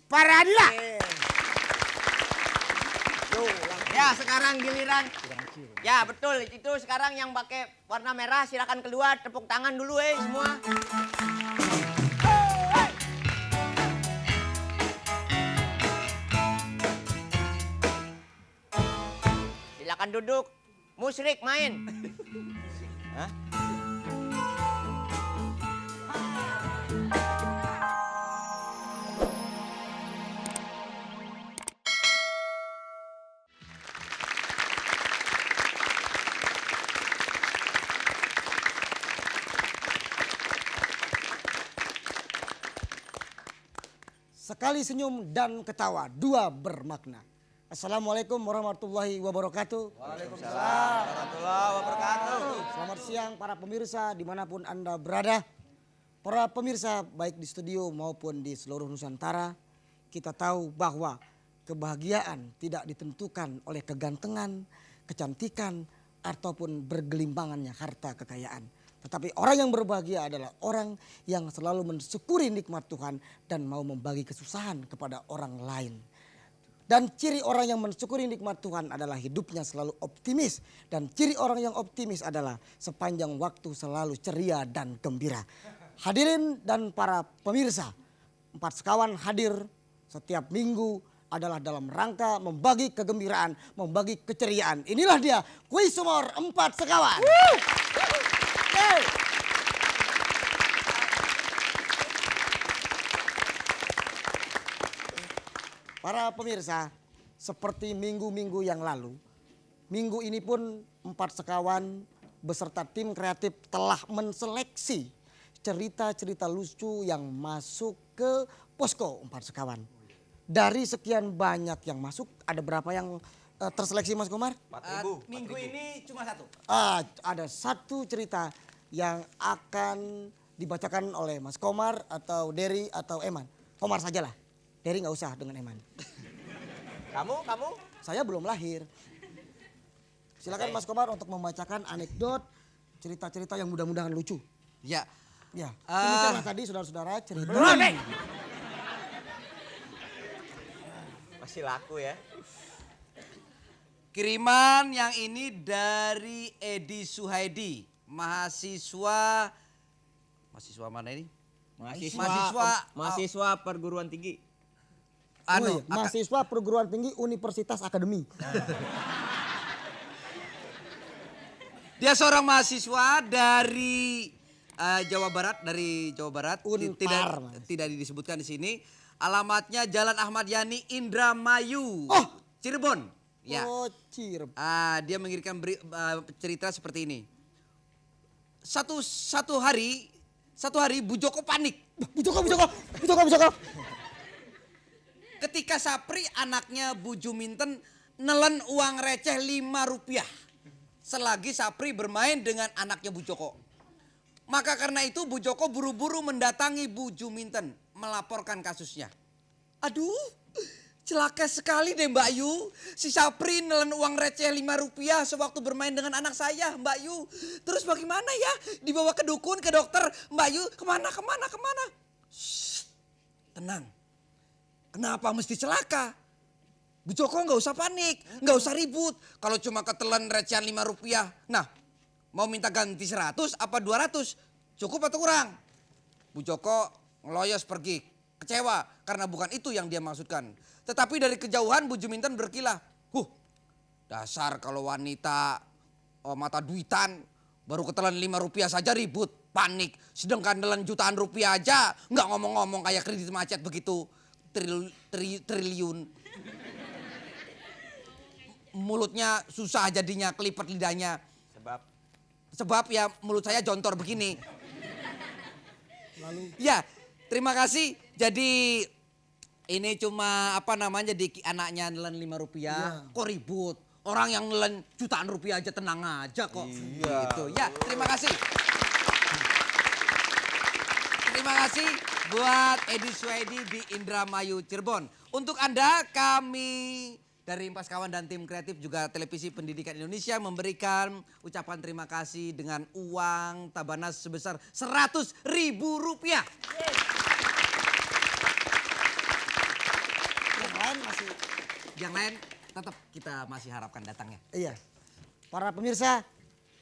Paradila. Ya sekarang giliran. Ya betul itu sekarang yang pakai warna merah silakan keluar tepuk tangan dulu semua. Silakan duduk. Musyrik main. Hah? Sekali senyum dan ketawa, dua bermakna. Assalamualaikum warahmatullahi wabarakatuh. Waalaikumsalam warahmatullahi wabarakatuh. Selamat siang para pemirsa dimanapun Anda berada. Para pemirsa baik di studio maupun di seluruh Nusantara. Kita tahu bahwa kebahagiaan tidak ditentukan oleh kegantengan, kecantikan, ataupun bergelimpangannya harta kekayaan. Tetapi orang yang berbahagia adalah orang yang selalu mensyukuri nikmat Tuhan dan mau membagi kesusahan kepada orang lain. Dan ciri orang yang mensyukuri nikmat Tuhan adalah hidupnya selalu optimis. Dan ciri orang yang optimis adalah sepanjang waktu selalu ceria dan gembira. Hadirin dan para pemirsa, Empat Sekawan hadir setiap minggu adalah dalam rangka membagi kegembiraan, membagi keceriaan. Inilah dia kuis humor Empat Sekawan. Para pemirsa, seperti minggu-minggu yang lalu, minggu ini pun Empat Sekawan beserta tim kreatif telah menseleksi cerita-cerita lucu yang masuk ke posko Empat Sekawan. Dari sekian banyak yang masuk, ada berapa yang terseleksi Mas Komar? 4.000. Minggu ini cuma satu. Ada satu cerita yang akan dibacakan oleh Mas Komar atau Dery atau Eman. Komar sajalah. Dery nggak usah dengan Eman. Kamu? Saya belum lahir. Silakan Mas Komar untuk membacakan anekdot, cerita-cerita yang mudah-mudahan lucu. Ya. Ya. Demikianlah tadi saudara-saudara cerita. Masih laku ya. Kiriman yang ini dari Edi Suhaidi, mahasiswa mana ini? Mahasiswa perguruan tinggi. Mahasiswa perguruan tinggi Universitas Akademi. Dia seorang mahasiswa dari Jawa Barat, Unpar, tidak disebutkan di sini. Alamatnya Jalan Ahmad Yani Indramayu, Cirebon. Ya. Oh, Cirebon. Dia mengirimkan cerita seperti ini. Satu hari Bu Joko panik. Bu Joko. Ketika Sapri anaknya Bu Juminten nelen uang receh 5 rupiah. Selagi Sapri bermain dengan anaknya Bu Joko. Maka karena itu Bu Joko buru-buru mendatangi Bu Juminten melaporkan kasusnya. Aduh, celaka sekali deh Mbak Yu. Si Sapri nelen uang receh 5 rupiah sewaktu bermain dengan anak saya Mbak Yu. Terus bagaimana ya? Dibawa ke dukun, ke dokter. Mbak Yu kemana? Shh, tenang. Kenapa mesti celaka? Bu Joko nggak usah panik, nggak usah ribut. Kalau cuma ketelan recehan 5 rupiah. Nah, mau minta ganti 100 apa 200? Cukup atau kurang? Bu Joko ngeloyos pergi. Kecewa karena bukan itu yang dia maksudkan. Tetapi dari kejauhan Bu Juminten berkilah. Dasar kalau wanita mata duitan baru ketelan 5 rupiah saja ribut, panik. Sedangkan nelan jutaan rupiah aja nggak ngomong-ngomong kayak kredit macet begitu. Triliun. Mulutnya susah jadinya, kelipet lidahnya. Sebab ya mulut saya jontor begini. Lalu? Ya, terima kasih. Jadi ini cuma jadi anaknya nelen 5 rupiah. Kok ribut? Orang yang nelen jutaan rupiah aja tenang aja kok. Iya. Gitu. Ya, terima kasih. Terima kasih buat Edi Suhaidi di Indramayu, Cirebon. Untuk Anda, kami dari Empat Sekawan dan tim kreatif juga Televisi Pendidikan Indonesia memberikan ucapan terima kasih dengan uang tabanas sebesar 100.000 rupiah. yang lain tetap kita masih harapkan datangnya. Iya. Para pemirsa,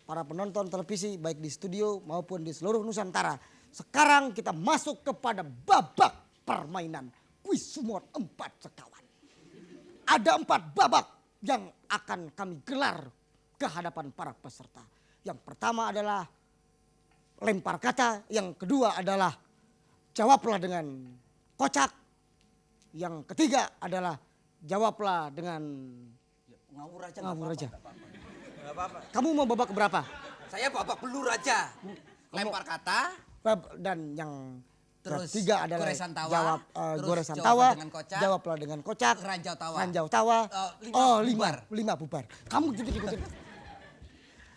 para penonton televisi baik di studio maupun di seluruh Nusantara. Sekarang kita masuk kepada babak permainan kuis sumur 4 sekawan. Ada 4 babak yang akan kami gelar ke hadapan para peserta. Yang pertama adalah lempar kata, yang kedua adalah jawablah dengan kocak. Yang ketiga adalah jawablah dengan Ngawur aja. ngawur aja. Nggak apa-apa. Kamu mau babak berapa? Saya babak belur aja. Lempar kata, Dan yang terus ketiga adalah goresan tawa, jawab terus goresan jawab tawa, dengan kocak, jawablah dengan kocak, ranjau tawa. ranjau tawa. Bubar. lima bubar. Kamu gitu.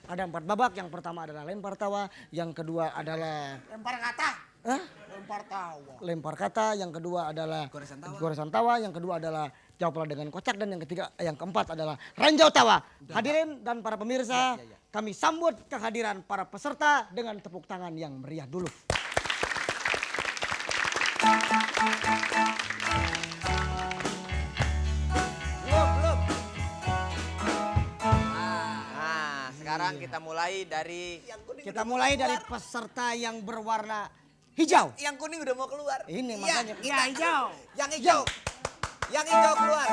Ada 4 babak. Yang pertama adalah lempar tawa, yang kedua adalah Lempar kata. Hah? Lempar tawa. Lempar kata, yang kedua adalah Goresan tawa. tawa, yang kedua adalah jawablah dengan kocak, dan yang keempat adalah ranjau tawa. Hadirin dan para pemirsa, kami sambut kehadiran para peserta dengan tepuk tangan yang meriah dulu. Belum. Nah, sekarang kita mulai dari Kita mulai dari peserta yang berwarna hijau. Yang kuning udah mau keluar. Ini Iya, makanya. kita- Ya, hijau. Yang hijau. Yang hijau keluar.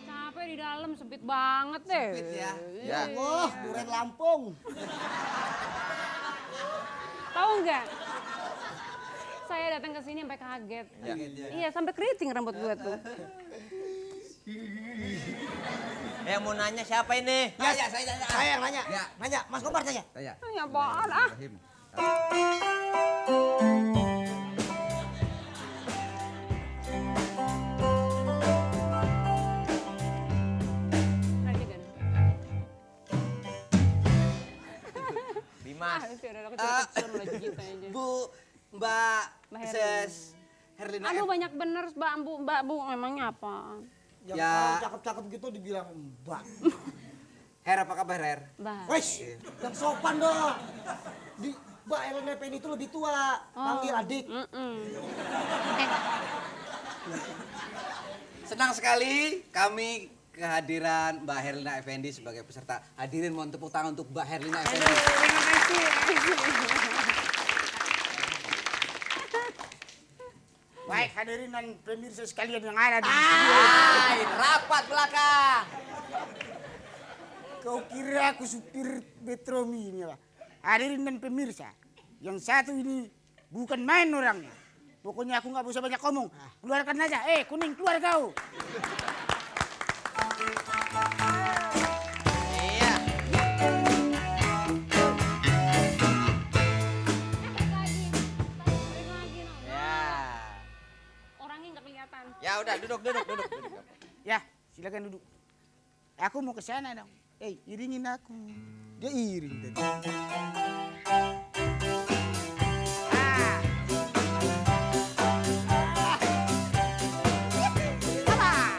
Capek di dalam sempit banget deh. Sempit ya. ya. Wah, duren Lampung. Tahu nggak? Saya datang ke sini sampai kaget. Iya, sampai keriting rambut gue tuh. Yang mau nanya siapa ini? Ya, saya tanya. Saya yang nanya. Ya. Nanya, Mas Kobar tanya. Saya. Ini apaan ah? Rahim. Rajikan. Dimas. Ah, sih udah kecil-kecil malah gigit aja. Bu, Mbak Mbak Herlina. Ses Herlina Aduh F. banyak bener Mbak Bu, memangnya apa? Yang Ya. kalau cakep-cakep gitu dibilang mbak. Her, apa kabar Her? Mbak. Wes, yang sopan dong. Di Mbak Elena Pen itu lebih tua. Panggil adik. Senang sekali kami kehadiran Mbak Herlina Effendi sebagai peserta. Hadirin mohon tepuk tangan untuk Mbak Herlina Effendi. Terima kasih. Baik, hadirin dan pemirsa sekalian yang ada di Hai, rapat belakang. Kau kira aku supir Betromi ini, Pak? Hadirin dan pemirsa, yang satu ini bukan main orangnya. Pokoknya aku nggak bisa banyak ngomong. Keluarkan aja. Kuning, keluar kau. Iya. Balik lagi, no. Ya. Orangnya nggak kelihatan. Ya udah duduk. Ya, silakan duduk. Aku mau ke sana dong. Iringin aku. Dia iring tadi. Ah.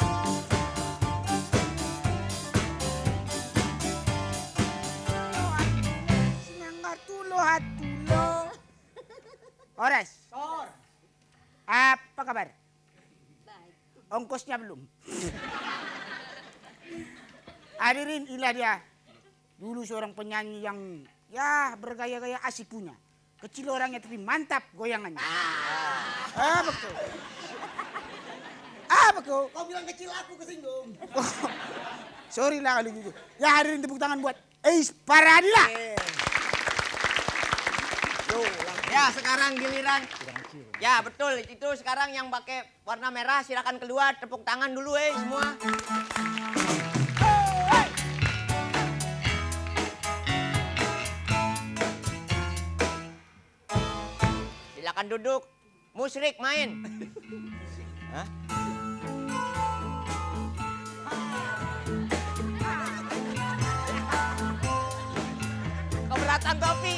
Hatulo. Ores. Apa kabar? Baik. Ongkosnya belum. Hadirin, inilah dia. Dulu seorang penyanyi yang ya bergaya-gaya asik punya. Kecil orangnya tapi mantap goyangannya. Betul. Betul. Kau bilang kecil aku kesinggung. Sorry lah kalau gitu. Ya hadirin tepuk tangan buat Eis Paradila. Ya sekarang giliran. Ya betul itu sekarang yang pakai warna merah silakan keluar tepuk tangan dulu semua. Silakan duduk. Musyrik main. Hah? Keberatan topi.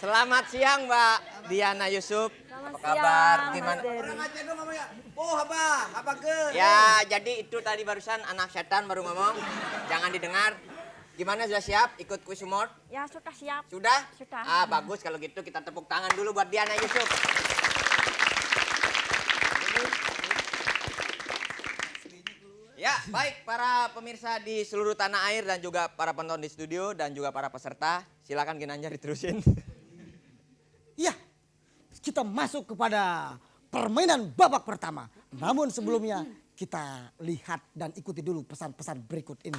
Selamat siang Mbak Diana Yusuf. Selamat Apa kabar? siang, Gimana? Mas Dery. Orang Aceh dong ngomongnya. Oh, apa ke? Ya, jadi itu tadi barusan anak setan baru ngomong. Jangan didengar. Gimana, sudah siap ikut kuis humor? Ya sudah siap. Sudah? Sudah. Ah, bagus kalau gitu kita tepuk tangan dulu buat Diana Yusuf. Ya, baik para pemirsa di seluruh tanah air dan juga para penonton di studio dan juga para peserta, silakan Ginanjar diterusin. Iya, kita masuk kepada permainan babak pertama. Namun sebelumnya kita lihat dan ikuti dulu pesan-pesan berikut ini.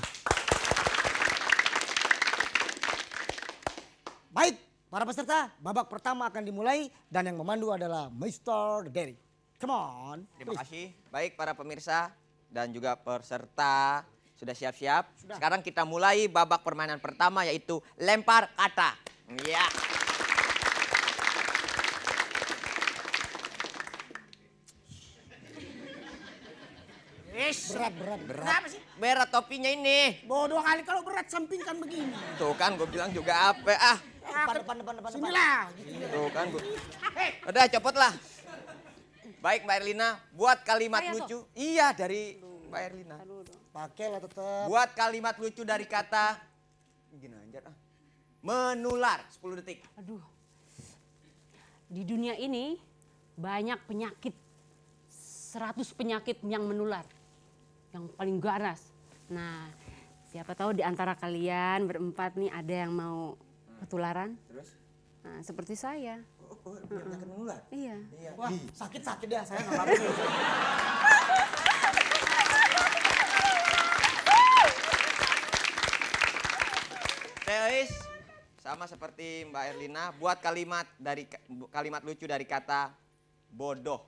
Baik, para peserta, babak pertama akan dimulai dan yang memandu adalah Mr. Derry. Come on. Terima kasih. Baik para pemirsa dan juga peserta sudah siap-siap. Sekarang kita mulai babak permainan pertama yaitu lempar kata. Ya. Berat. Kenapa sih? Berat topinya ini. Bodoh kali kalau berat sampingkan begini. Tuh kan gue bilang juga apa ah. Depan. Sinilah. Tuh kan gue. Udah copot lah. Baik Mbak Erlina, buat kalimat Saya, lucu. Iya dari Mbak Erlina. Pakailah tetap. Buat kalimat lucu dari kata gini aja ah. Menular 10 detik. Aduh. Di dunia ini banyak penyakit. 100 penyakit yang menular. Yang paling ganas. Nah, siapa tahu di antara kalian berempat nih ada yang mau ketularan? Terus? Nah, seperti saya. Oh, penyakit menular. Iya. Wah, sakit dah saya nggak apa-apa. Teis sama seperti Mbak Erlina, buat kalimat lucu dari kata bodoh.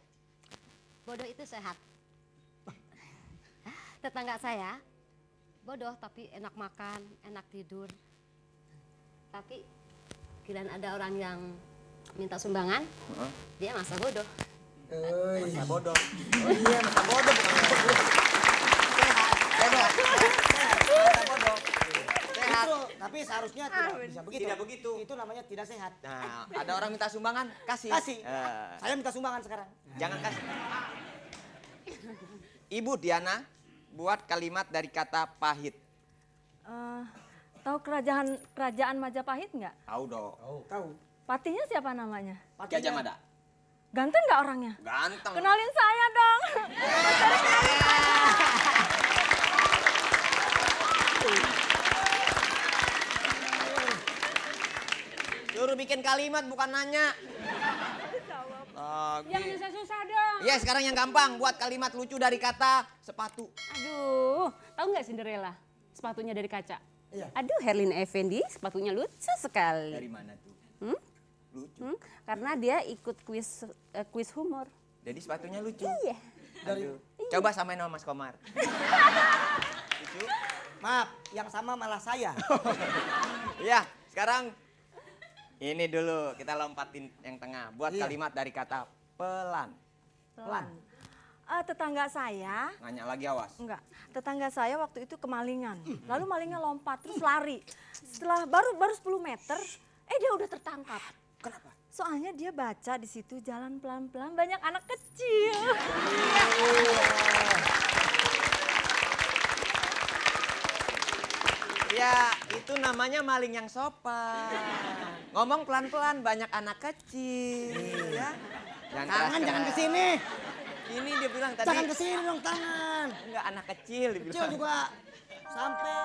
Bodoh itu sehat. Tetangga saya bodoh tapi enak makan, enak tidur. Tapi kirain ada orang yang minta sumbangan, dia masa bodoh. Masa bodoh. Oh iya, masa bodoh bukan masa bodoh. Sehat. Masa bodoh. Sehat. Tapi seharusnya tidak bisa begitu. Tidak begitu. Itu namanya tidak sehat. Nah, ada orang minta sumbangan, kasih. Kasih. Eh, Saya minta sumbangan sekarang. jangan kasih. Ibu Diana, buat kalimat dari kata pahit. Tahu kerajaan Majapahit nggak? Tahu dong. Tahu. Patinya siapa namanya? Gajah Mada. Ganteng nggak orangnya? Ganteng. Kenalin saya dong. Suruh bikin kalimat bukan nanya. Jangan yang susah dong. Ya sekarang yang gampang, buat kalimat lucu dari kata sepatu. Aduh, tahu nggak Cinderella? Sepatunya dari kaca. Iya. Aduh, Herlin Effendi, sepatunya lucu sekali. Dari mana tuh? Lucu. Karena dia ikut kuis humor. Jadi sepatunya lucu. Iya. Aduh. Coba samain sama Mas Komar. Lucu. Maaf, yang sama malah saya. Iya, sekarang ini dulu kita lompatin yang tengah. Buat Iya. kalimat dari kata pelan. Pelan. Tetangga saya, Nanya lagi awas. enggak. Tetangga saya waktu itu kemalingan. Lalu malingnya lompat terus lari. Setelah baru 10 meter, dia udah tertangkap. Kenapa? Soalnya dia baca di situ jalan pelan-pelan banyak anak kecil. Ya, itu namanya maling yang sopan. Ngomong pelan-pelan, banyak anak kecil. Ya. Tangan jangan ke sini. Ini dia bilang tadi. Jangan ke sini dong tangan. Enggak anak kecil dia Kecil bilang. juga sampai